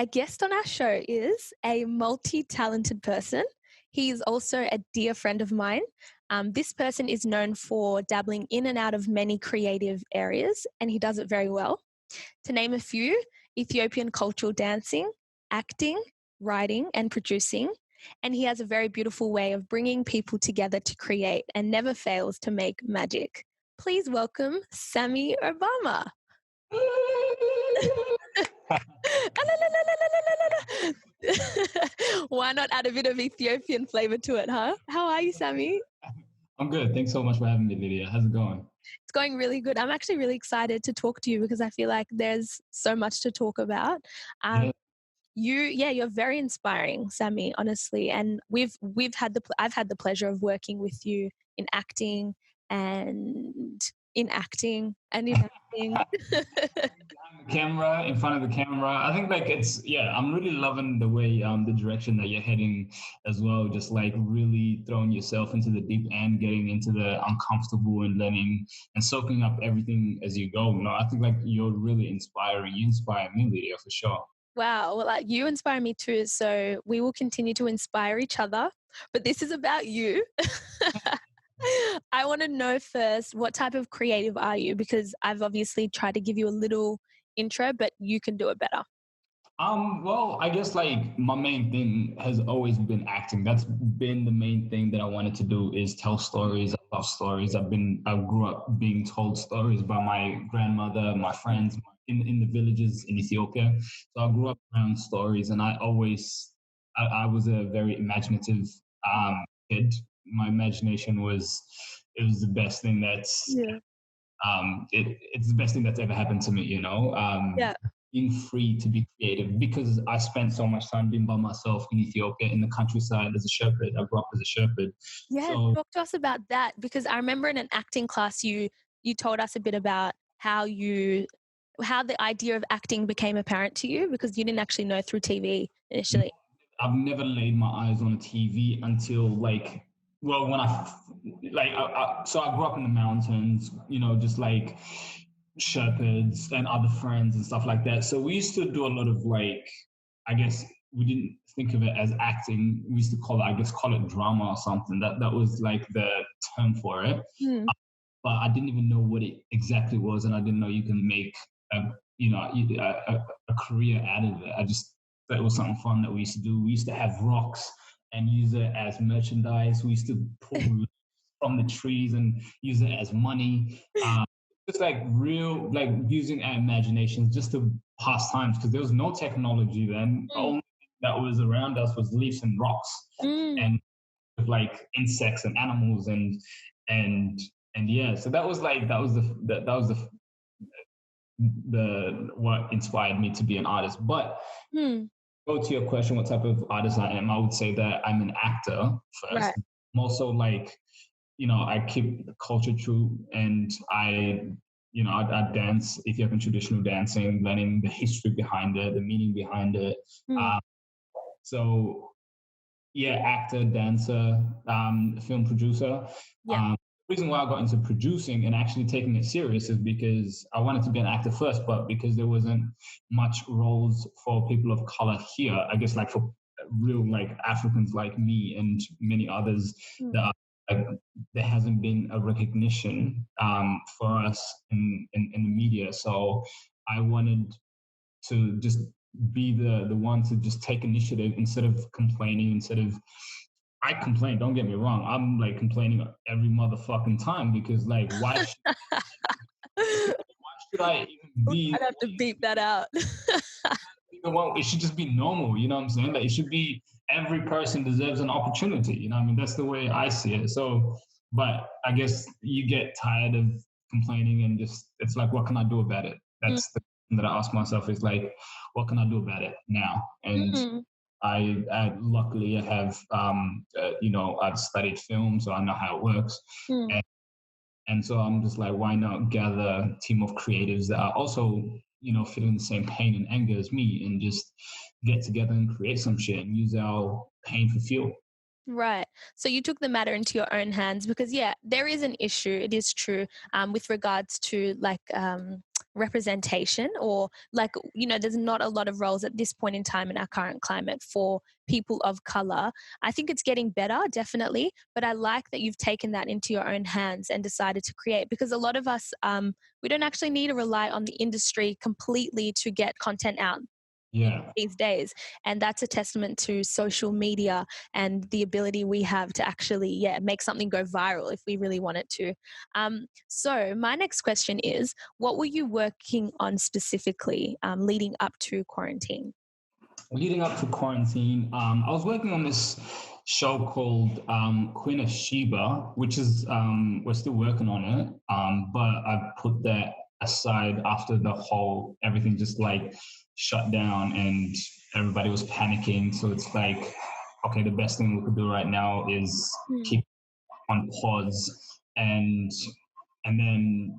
a guest on our show is a multi-talented person. He is also a dear friend of mine. This person is known for dabbling in and out of many creative areas, and he does it very well. To name a few, Ethiopian cultural dancing, acting, writing, and producing. And he has a very beautiful way of bringing people together to create and never fails to make magic. Please welcome Sami Obama. Why not add a bit of Ethiopian flavor to it, huh? How are you, Sami? I'm good. Thanks so much for having me, Lydia. How's it going? It's going really good. I'm actually really excited to talk to you because I feel like there's so much to talk about. You're very inspiring, Sami, honestly. And I've had the pleasure of working with you in acting and in acting. Camera, in front of the camera. I think I'm really loving the way the direction that you're heading as well, just like really throwing yourself into the deep end, getting into the uncomfortable and learning and soaking up everything as you go. I think like you're really inspiring. You inspire me, Lydia, for sure. Wow, well, you inspire me too, so we will continue to inspire each other, but this is about you. I want to know first, what type of creative are you? Because I've obviously tried to give you a little intro, but you can do it better. Well, I guess like my main thing has always been acting. That's been the main thing that I wanted to do, is tell stories. I love stories. I grew up being told stories by my grandmother, my friends in the villages in Ethiopia. So I grew up around stories, and I was a very imaginative kid. My imagination was the best thing it's the best thing that's ever happened to me, being free to be creative, because I spent so much time being by myself in Ethiopia in the countryside as a shepherd. I grew up as a shepherd. Yeah, talk to us about that, because I remember in an acting class you told us a bit about how the idea of acting became apparent to you, because you didn't actually know through TV initially. I've never laid my eyes on a TV until when so I grew up in the mountains, just like shepherds and other friends and stuff like that. So we used to do a lot of I guess we didn't think of it as acting. We used to call it drama or something. That was like the term for it. But I didn't even know what it exactly was, and I didn't know you can make a career out of it. I just thought it was something fun that we used to do. We used to have rocks and use it as merchandise. We used to pull from the trees and use it as money. Just real using our imaginations just to pass times, because there was no technology then. The only thing that was around us was leaves and rocks and insects and animals and yeah. So that was the what inspired me to be an artist. But go to your question, what type of artist I am, I would say that I'm an actor first. Right. I'm also I keep the culture true, and I dance Ethiopian traditional dancing, learning the history behind it, the meaning behind it. Actor, dancer, film producer. The reason why I got into producing and actually taking it serious is because I wanted to be an actor first, but because there wasn't much roles for people of color here, I guess for real Africans like me and many others, that there hasn't been a recognition for us in the media. So I wanted to just be the one to just take initiative instead of complaining. I complain, don't get me wrong. I'm complaining every motherfucking time, because why should I even be? I'd have to beep that out. It should just be normal, you know what I'm saying? It should be, every person deserves an opportunity, that's the way I see it. So, but I guess you get tired of complaining and it's what can I do about it? That's the thing that I ask myself, is what can I do about it now? And I luckily have, I've studied film, so I know how it works. And so I'm just why not gather a team of creatives that are also, feeling the same pain and anger as me, and just get together and create some shit and use our pain for fuel. Right. So you took the matter into your own hands, because there is an issue. It is true with regards to representation, or like, you know, there's not a lot of roles at this point in time in our current climate for people of color. I think it's getting better, definitely, but I like that you've taken that into your own hands and decided to create, because a lot of us, we don't actually need to rely on the industry completely to get content out these days. And that's a testament to social media and the ability we have to actually make something go viral if we really want it to. So my next question is, what were you working on specifically leading up to quarantine? Leading up to quarantine, I was working on this show called Queen of Sheba, which is, we're still working on it, but I put that aside after the whole, everything just like shut down and everybody was panicking. So it's like, okay, the best thing we could do right now is keep on pause. And then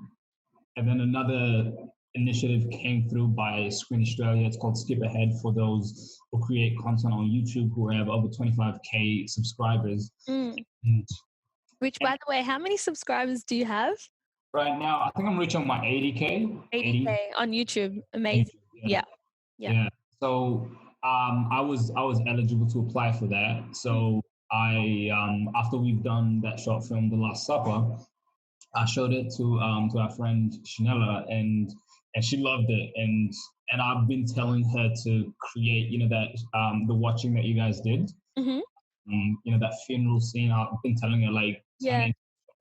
another initiative came through by Screen Australia. It's called Skip Ahead, for those who create content on YouTube who have over 25K subscribers. Which, by the way, how many subscribers do you have? Right now, I think I'm reaching my 80K. 80K on YouTube. Amazing. Yeah. So I was eligible to apply for that. So I after we've done that short film, The Last Supper, I showed it to our friend Shanella, and she loved it. And I've been telling her to create, you know, that the watching that you guys did, you know, that funeral scene. I've been telling her, like,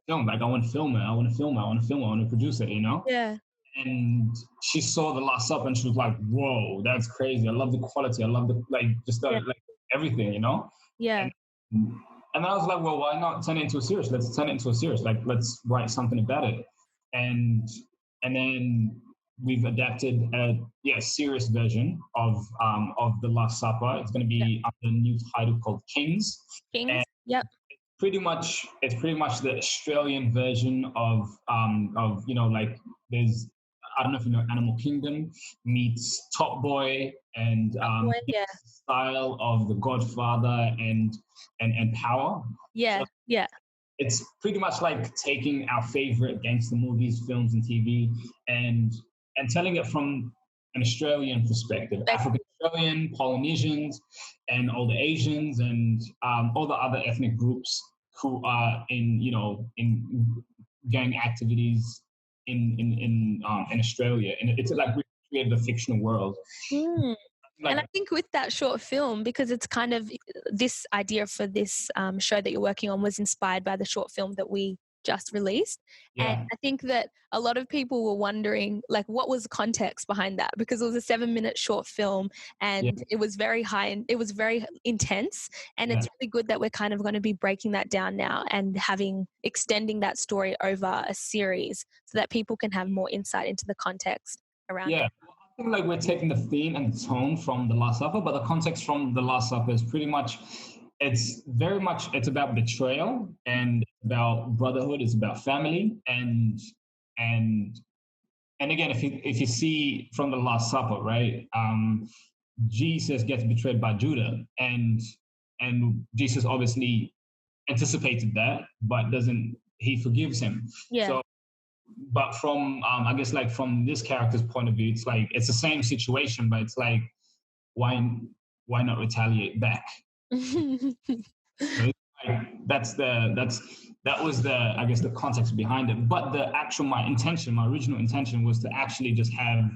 film, like, I want to film it, I want to produce it, you know. And she saw The Last Supper and she was like, whoa, that's crazy. I love the quality. I love the, like, just the, like, everything, you know? And I was like, well, why not turn it into a series? Let's turn it into a series. Like, let's write something about it. And then we've adapted a serious version of The Last Supper. It's going to be under a new title called Kings. And It's pretty much the Australian version of you know, like, there's, I don't know if you know, Animal Kingdom meets Top Boy, and style of The Godfather and Power. It's pretty much like taking our favorite gangster movies, films, and TV, and telling it from an Australian perspective. African Australian, Polynesians, and all the Asians, and all the other ethnic groups who are in, you know, in gang activities in Australia, and it's like we created a fictional world. And I think with that short film, because it's kind of, this idea for this show that you're working on was inspired by the short film that we just released. And I think that a lot of people were wondering, like, what was the context behind that? Because it was a 7-minute short film, and it was very high and it was very intense. And it's really good that we're kind of going to be breaking that down now and extending that story over a series so that people can have more insight into the context around it. I think, like, we're taking the theme and the tone from The Last Supper, but the context from The Last Supper is pretty much, it's about betrayal, and about brotherhood. It's about family, and again, if you see from The Last Supper, right? Jesus gets betrayed by Judah, and Jesus obviously anticipated that, but he forgives him. So, but from I guess, like, from this character's point of view, it's like it's the same situation, but it's like, why not retaliate back? So that was the, I guess, the context behind it. But my original intention was to actually just have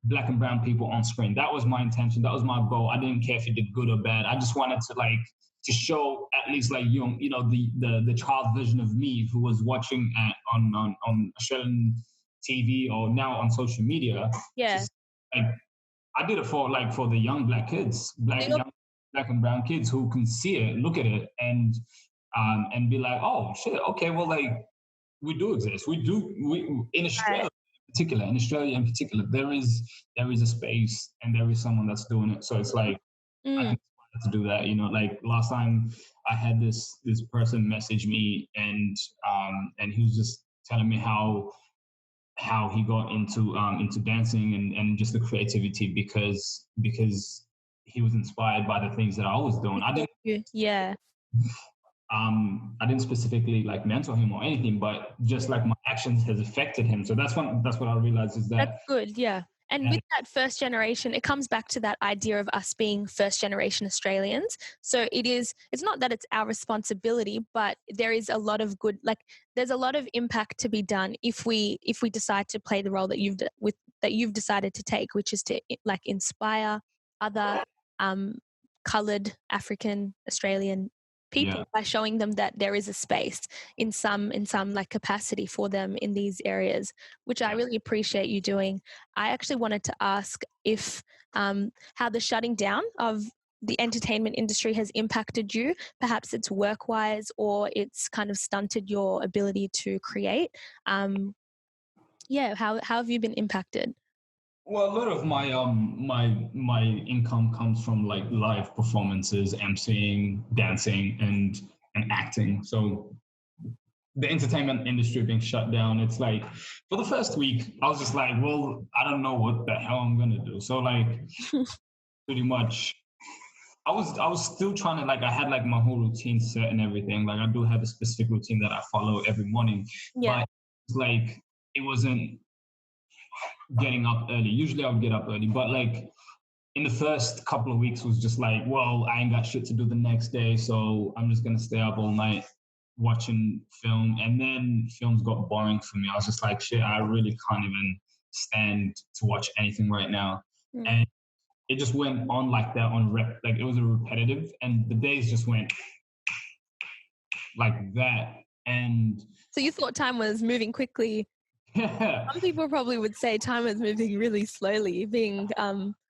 Black and brown people on screen. That was my intention. That was my goal. I didn't care if it did good or bad. I just wanted to, like, to show at least, like, you know, the child version of me who was watching on Australian TV or now on social media. Just, like, I did it for the young Black kids, young Black and brown kids who can see it, look at it, and be like, oh shit, okay, well, like, we do exist. We in Australia. In Australia in particular, there is a space and there is someone that's doing it. So it's like, I think to do that, you know. Like, last time I had this person message me, and he was just telling me how he got into dancing and just the creativity because he was inspired by the things that I was doing. I didn't specifically, like, mentor him or anything, but just, like, my actions has affected him. So that's what I realized is that. That's good, yeah. And with that first generation, it comes back to that idea of us being first generation Australians. So it's not that it's our responsibility, but there is a lot of good, like there's a lot of impact to be done if we decide to play the role that you've decided to take, which is to like inspire other coloured African Australian people by showing them that there is a space in some like capacity for them in these areas, which I really appreciate you doing. I actually wanted to ask if how the shutting down of the entertainment industry has impacted you. Perhaps it's work-wise or it's kind of stunted your ability to create. How have you been impacted? Well, a lot of my my income comes from like live performances, emceeing, dancing, and acting. So the entertainment industry being shut down, it's like for the first week, I was just like, well, I don't know what the hell I'm gonna do. So like, pretty much, I was still trying to like I had like my whole routine set and everything. Like I do have a specific routine that I follow every morning, but it's like it wasn't getting up early. Usually I would get up early, but like in the first couple of weeks was just like, well, I ain't got shit to do the next day, so I'm just gonna stay up all night watching film. And then films got boring for me. I was just like, shit, I really can't even stand to watch anything right now. And it just went on like that like it was a repetitive, and the days just went like that. And so you thought time was moving quickly. Some people probably would say time was moving really slowly, being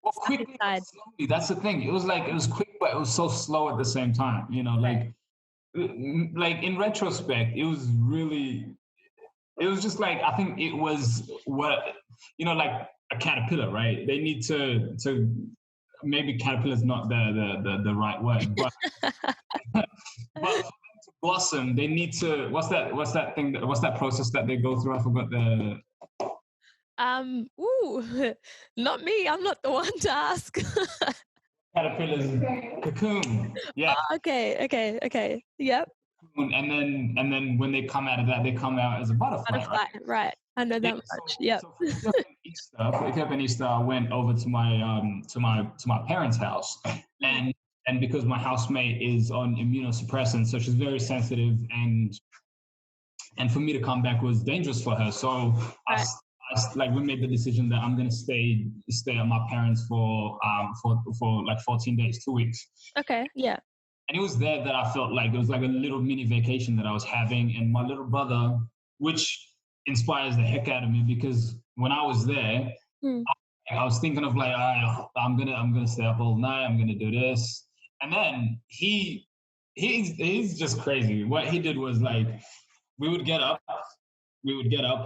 quickly, slowly. That's the thing. It was quick, but it was so slow at the same time. You know, like in retrospect, it was just like I think it was what like a caterpillar, right? They need to maybe caterpillar is not the right word, but but to blossom, they need to what's that process that they go through? I forgot the not me. I'm not the one to ask. Caterpillar's cocoon. Yeah. Oh, okay. Yep. And then when they come out of that, they come out as a butterfly. Right. I know that much. Yeah. So for Easter, I went over to my parents' house, and because my housemate is on immunosuppressants, so she's very sensitive, and for me to come back was dangerous for her. So we made the decision that I'm gonna stay at my parents for like 14 days, 2 weeks. Okay. Yeah. And it was there that I felt like it was like a little mini vacation that I was having, and my little brother, which inspires the heck out of me, because when I was there, I was thinking of like, I'm gonna stay up all night. I'm gonna do this, and then he's just crazy. What he did was like, we would get up,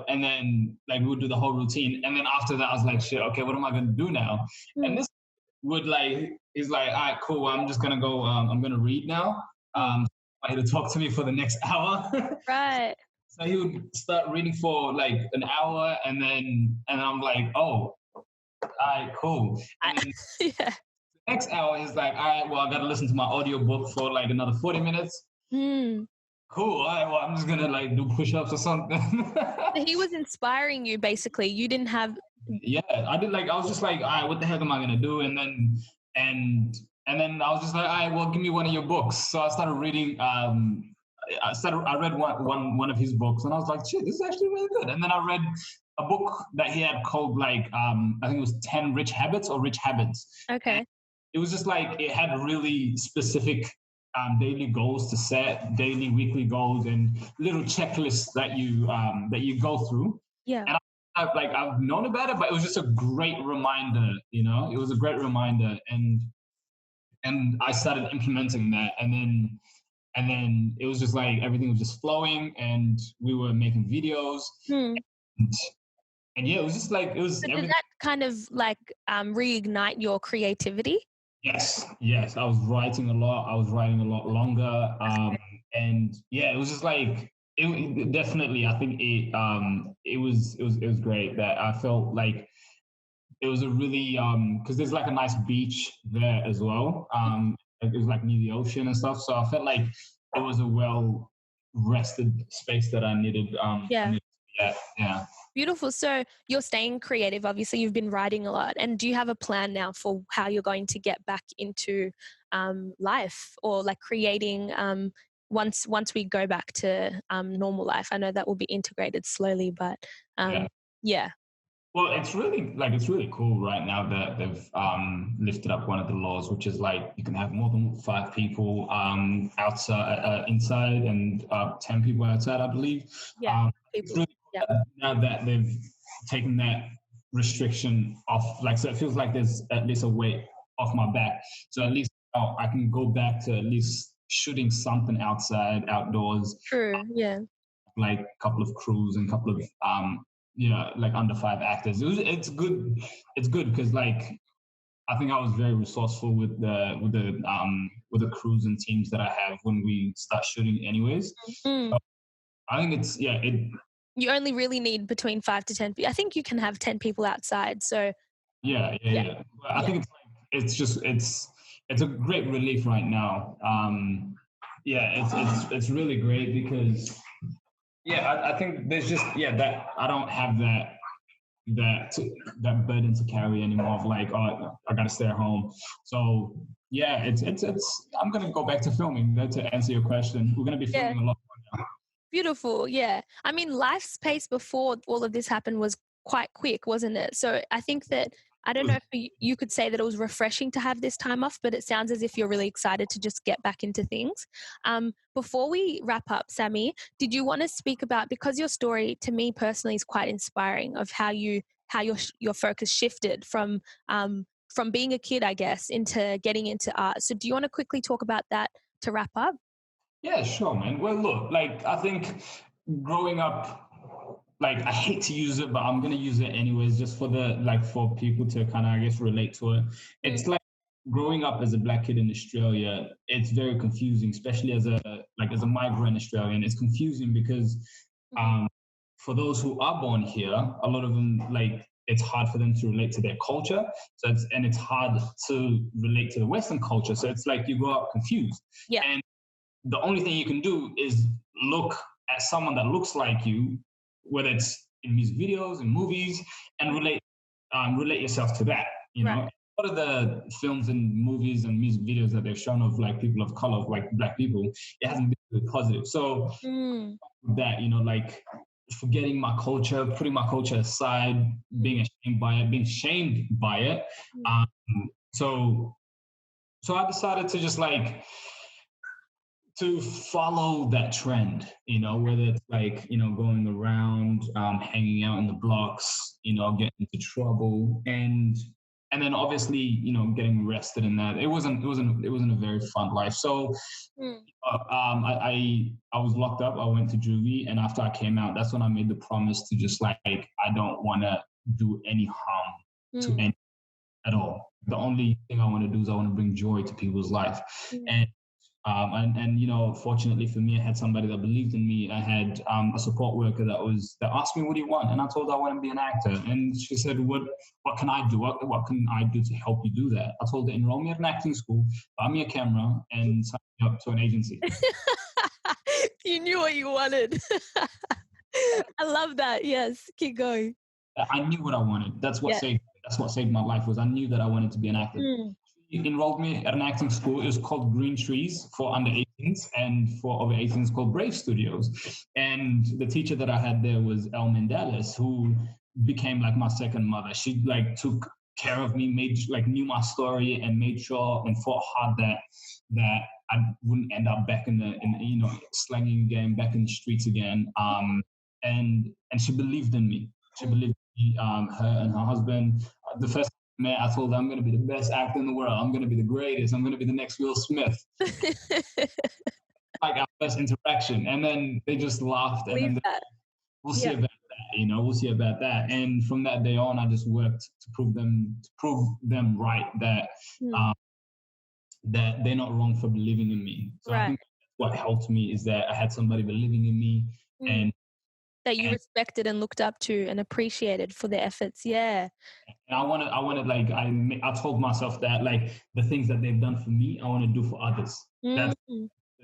and then like we would do the whole routine, and then after that, I was like, shit, okay, what am I gonna do now? And this would like, he's like, all right, cool, I'm just gonna go. I'm gonna read now. I had to talk to me for the next hour. Right. So he would start reading for like an hour, and I'm like, oh, all right, cool. And then the next hour is like, all right, well, I got to listen to my audiobook for like another 40 minutes. Cool. All right, well, I'm just gonna like do push-ups or something. He was inspiring you, basically. You didn't have. Yeah, I did. Like, I was just like, all right, what the heck am I gonna do? And then I was just like, all right, well, give me one of your books. So I started reading. I read one of his books, and I was like, shit, this is actually really good. And then I read a book that he had called like, I think it was 10 Rich Habits or Rich Habits. Okay. And it was just like, it had really specific daily goals to set, daily, weekly goals, and little checklists that you go through. Yeah. And I've known about it, but it was just a great reminder, it was a great reminder. And I started implementing that. And then it was just like everything was just flowing, and we were making videos. And yeah, it was just like, it was. So did that kind of like reignite your creativity? Yes. I was writing a lot. I was writing a lot longer. And yeah, it was just like, it definitely, I think it was great that I felt like it was a really, because there's like a nice beach there as well. It was like near the ocean and stuff. So I felt like it was a well rested space that I needed. Yeah. Beautiful. So you're staying creative. Obviously, you've been writing a lot. And do you have a plan now for how you're going to get back into life, or like creating once we go back to normal life? I know that will be integrated slowly, but yeah. Well, it's really cool right now that they've lifted up one of the laws, which is like you can have more than 5 people outside, inside, and 10 people outside, I believe. Yeah. It's really cool now that they've taken that restriction off. Like, so it feels like there's at least a weight off my back. So at least I can go back to at least shooting something outside, outdoors. True. Yeah. Like a couple of crews and a couple of like under 5 actors. It's good. It's good because like I think I was very resourceful with the crews and teams that I have when we start shooting. Anyways, so I think it's You only really need between 5 to 10 people. I think you can have 10 people outside. So yeah. I think it's a great relief right now. It's really great because I think there's just that I don't have that burden to carry anymore of like, oh, I gotta stay at home. So it's I'm gonna go back to filming. To answer your question, we're gonna be filming a lot more now. Beautiful. Yeah. I mean, life's pace before all of this happened was quite quick, wasn't it? So I think that, I don't know if you could say that it was refreshing to have this time off, but it sounds as if you're really excited to just get back into things. Before we wrap up, Sami, did you want to speak about, because your story to me personally is quite inspiring, of how your focus shifted from being a kid, I guess, into getting into art. So do you want to quickly talk about that to wrap up? Yeah, sure, man. Well, look, like I think growing up, like I hate to use it, but I'm gonna use it anyways, just for people to kind of, I guess, relate to it. It's like growing up as a Black kid in Australia. It's very confusing, especially as a migrant Australian. It's confusing because for those who are born here, a lot of them, like, it's hard for them to relate to their culture. So it's hard to relate to the Western culture. So it's like you grow up confused. Yeah. And the only thing you can do is look at someone that looks like you, whether it's in music videos and movies, and relate yourself to that. You know, a lot of the films and movies and music videos that they've shown of like people of color, of like Black people, it hasn't been really positive. So that, like forgetting my culture, putting my culture aside, being shamed by it. So I decided to just like to follow that trend, whether it's like, going around, hanging out in the blocks, getting into trouble, and then obviously, getting arrested in that. It wasn't a very fun life. So I was locked up. I went to juvie, and after I came out, that's when I made the promise to just like, I don't want to do any harm to any at all. The only thing I want to do is I want to bring joy to people's life. And fortunately for me, I had somebody that believed in me. I had a support worker that asked me, "What do you want?" And I told her I want to be an actor. And she said, "What can I do? What can I do to help you do that?" I told her, "Enroll me at an acting school, buy me a camera, and sign me up to an agency." You knew what you wanted. I love that. Yes, keep going. I knew what I wanted. That's what saved my life. Was I knew that I wanted to be an actor. Enrolled me at an acting school. It was called Green Trees for under 18s, and for over 18s called Brave Studios. And the teacher that I had there was El Mendelis, who became like my second mother. She like took care of me, knew my story, and made sure and fought hard that I wouldn't end up back in the slanging game, back in the streets again. And she believed in me. She believed in me, her and her husband. The first man, I told her I'm going to be the best actor in the world. I'm going to be the greatest. I'm going to be the next Will Smith. Like our first interaction. And then they just laughed. And then we'll see about that, we'll see about that. And from that day on, I just worked to prove them right, that that they're not wrong for believing in me. So I think what helped me is that I had somebody believing in me and that you respected and looked up to and appreciated for their efforts. Yeah. And I wanted like, I told myself that like the things that they've done for me, I want to do for others. That's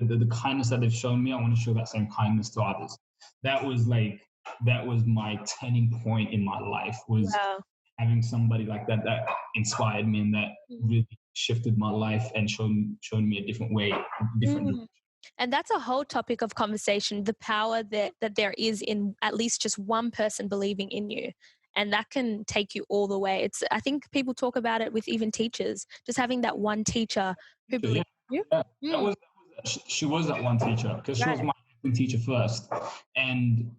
the kindness that they've shown me. I want to show that same kindness to others. That was like that was my turning point in my life, was Wow. having somebody like that that inspired me and that really shifted my life and showed me a different way, different. Mm. And that's a whole topic of conversation, the power that there is in at least just one person believing in you. And that can take you all the way. It's I think people talk about it with even teachers, just having that one teacher who Yeah, believes in you. yeah. Mm, She was that one teacher because she was right. my acting teacher first, and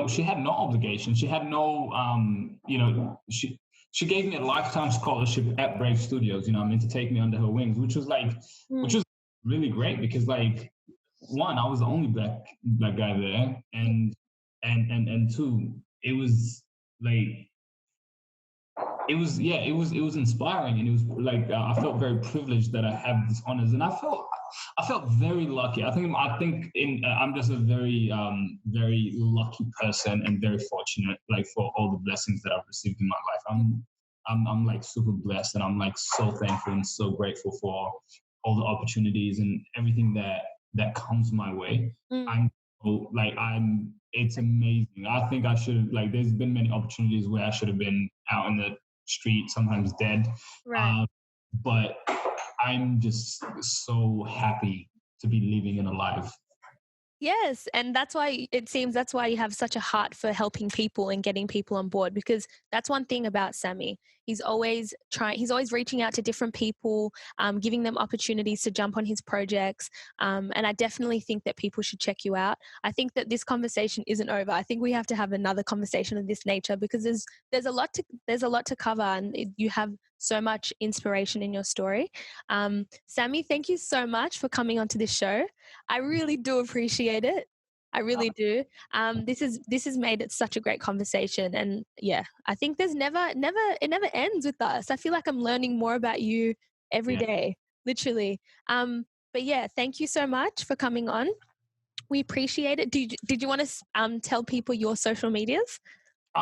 she had no obligation. She had no she gave me a lifetime scholarship at Brave Studios. I mean, to take me under her wings, which Mm, was really great because like one, I was the only black guy there, yeah. and two, it was like it was inspiring, and it was like I felt very privileged that I have these honors, and I felt very lucky. I'm just a very lucky person and very fortunate, like, for all the blessings that I've received in my life. I'm like super blessed, and I'm like so thankful and so grateful for all the opportunities and everything that comes my way. Mm, I'm it's amazing. I think I should have, like, there's been many opportunities where I should have been out in the street, sometimes dead. right. Um, but I'm just so happy to be living and alive. Yes, and that's why you have such a heart for helping people and getting people on board, because that's one thing about Sami. He's always reaching out to different people, giving them opportunities to jump on his projects. And I definitely think that people should check you out. I think that this conversation isn't over. I think we have to have another conversation of this nature, because there's a lot to cover, and you have so much inspiration in your story. Sami, thank you so much for coming onto this show. I really do appreciate it. I really do. This has made it such a great conversation, and yeah, I think there's it never ends with us. I feel like I'm learning more about you every Yeah. day, literally. But yeah, thank you so much for coming on. We appreciate it. Did you want to tell people your social medias?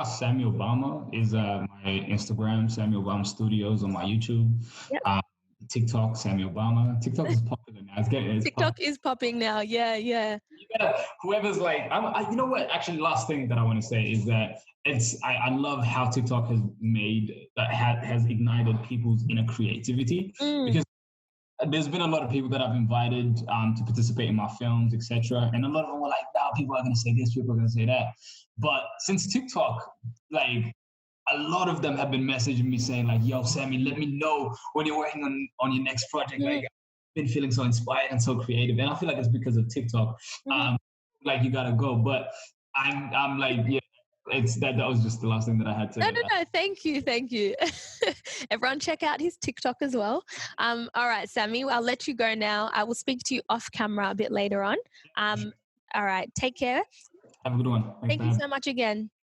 Sami Obama is my Instagram, Sami Obama Studios on my YouTube. Yep. Uh, TikTok, Sami Obama. TikTok is popular now. It's popular. TikTok is popping now. Yeah, yeah. You gotta, whoever's like, you know what? Actually, last thing that I want to say is that I love how TikTok has ignited people's inner creativity, Mm, because there's been a lot of people that I've invited to participate in my films, etc. And a lot of them were like, "No, people are going to say this, people are going to say that." But since TikTok, like, a lot of them have been messaging me saying like, "Yo, Sami, let me know when you're working on your next project." mm, Like, I've been feeling so inspired and so creative, and I feel like it's because of TikTok. mhm. Like, you gotta go, but I'm like, yeah, it's that was just the last thing that I had to. No, no, no. Thank you. Thank you. Everyone check out his TikTok as well. All right, Sami, I'll let you go now. I will speak to you off camera a bit later on. All right. Take care. Have a good one. Thanks Thank for you having me. so much again.